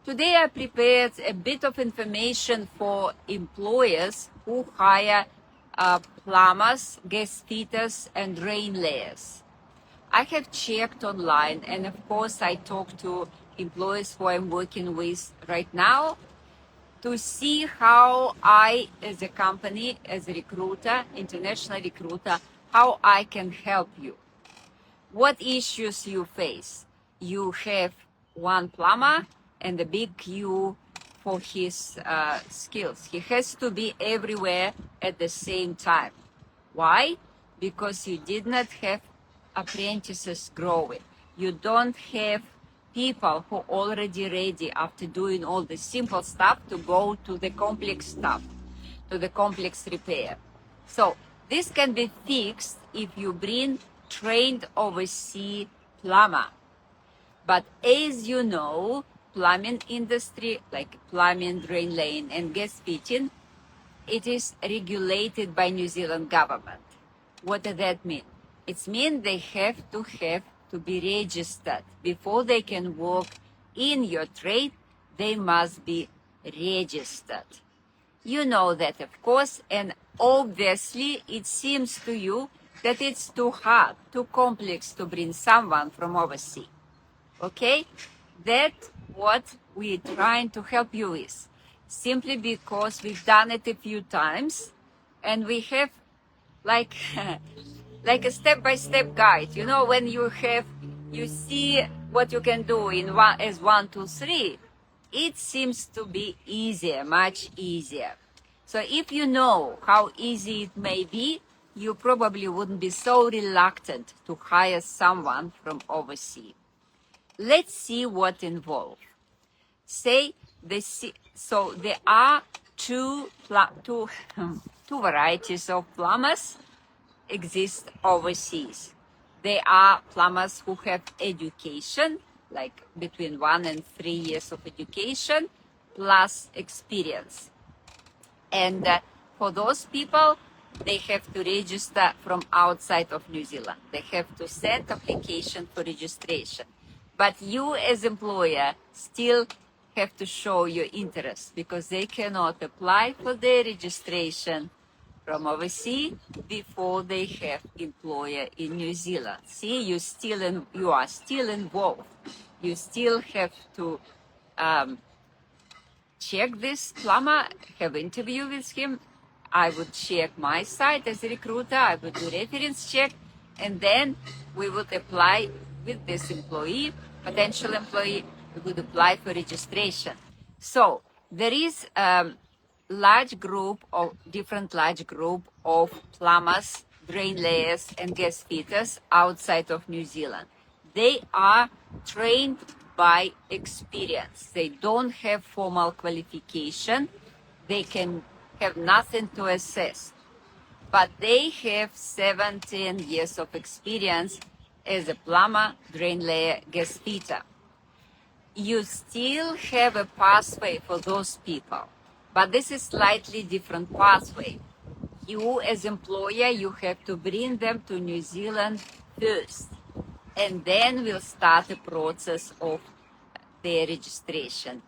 Today I prepared a bit of information for employers who hire plumbers, gasfitters, and drainlayers. I have checked online, and of course I talk to employers who I'm working with right now to see how I, as a company, as a recruiter, international recruiter, how I can help you. What issues you face? You have one plumber and a big queue for his skills. He has to be everywhere at the same time. Why? Because you did not have apprentices growing. You don't have people who already ready after doing all the simple stuff to go to the complex stuff, to the complex repair. So this can be fixed if you bring trained overseas plumber. But as you know, plumbing industry, like plumbing, drain laying, and gas fitting, it is regulated by New Zealand government. What does that mean? It means they have to be registered. Before they can work in your trade, they must be registered. You know that, of course, and obviously it seems to you that it's too hard, too complex to bring someone from overseas. Okay? That's what we're trying to help you with. Simply because we've done it a few times and we have like like a step-by-step guide. You know, when you see what you can do in one, two, three, it seems to be easier, much easier. So if you know how easy it may be, you probably wouldn't be so reluctant to hire someone from overseas. Let's see what involved. So there are two varieties of plumbers exist overseas. They are plumbers who have education, like between 1 and 3 years of education, plus experience. And for those people, they have to register from outside of New Zealand. They have to send application for registration. But you as employer still have to show your interest because they cannot apply for their registration from overseas before they have employer in New Zealand. See, you are still involved. You still have to check this plumber, have interview with him. I would check my side as a recruiter. I would do reference check, and then we would apply with this employee, potential employee. We would apply for registration. So there is large group of plumbers, drain layers, and gas fitters outside of New Zealand. They are trained by experience. They don't have formal qualification. They can have nothing to assess, but they have 17 years of experience as a plumber, drain layer, gas fitter. You still have a pathway for those people, but this is slightly different pathway. You as employer, you have to bring them to New Zealand first, and then we'll start the process of their registration.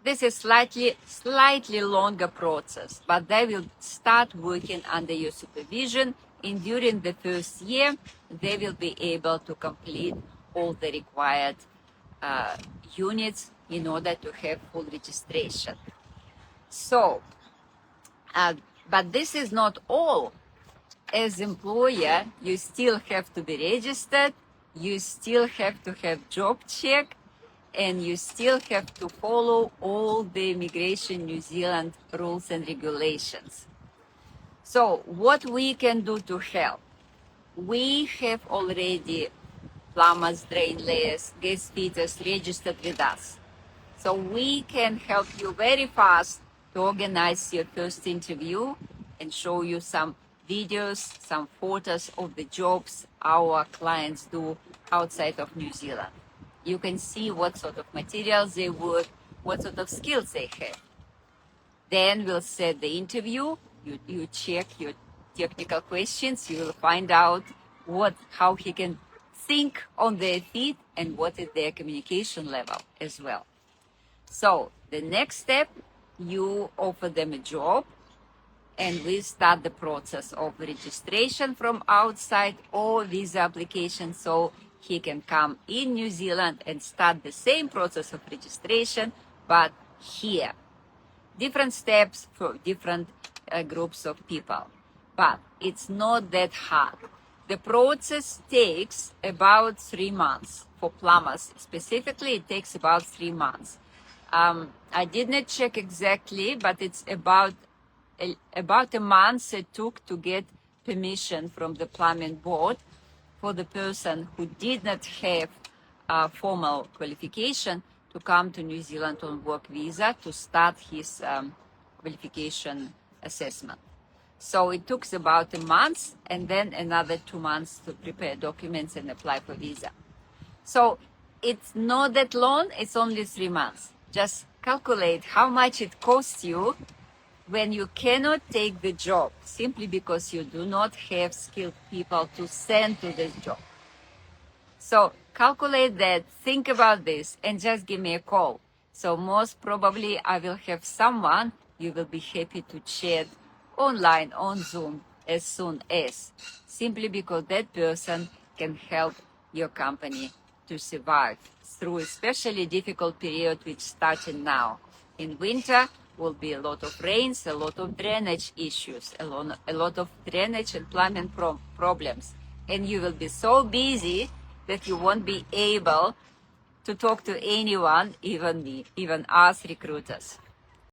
This is slightly longer process, but they will start working under your supervision, and during the first year, they will be able to complete all the required units in order to have full registration. So, but this is not all. As employer, you still have to be registered, you still have to have job check, and you still have to follow all the Immigration New Zealand rules and regulations. So what we can do to help? We have already plumbers, drain layers, gas fitters registered with us. So we can help you very fast to organize your first interview and show you some videos, some photos of the jobs our clients do outside of New Zealand. You can see what sort of materials they work, what sort of skills they have. Then we'll set the interview. You check your technical questions. You will find out how he can think on their feet and what is their communication level as well. So the next step, you offer them a job, and we start the process of registration from outside or visa application, so he can come in New Zealand and start the same process of registration, but here. Different steps for different groups of people, but it's not that hard. The process takes about 3 months for plumbers. Specifically, it takes about 3 months. I did not check exactly, but it's about a month it took to get permission from the plumbing board for the person who did not have a formal qualification to come to New Zealand on work visa to start his qualification assessment. So it took about a month and then another 2 months to prepare documents and apply for visa. So it's not that long, it's only 3 months. Just calculate how much it costs you when you cannot take the job simply because you do not have skilled people to send to this job. So calculate that, think about this, and just give me a call. So most probably I will have someone you will be happy to chat online on Zoom as soon as, simply because that person can help your company to survive through especially difficult period which starting now. In winter will be a lot of rains, a lot of drainage issues, a lot of drainage and plumbing problems. And you will be so busy that you won't be able to talk to anyone, even me, even us recruiters.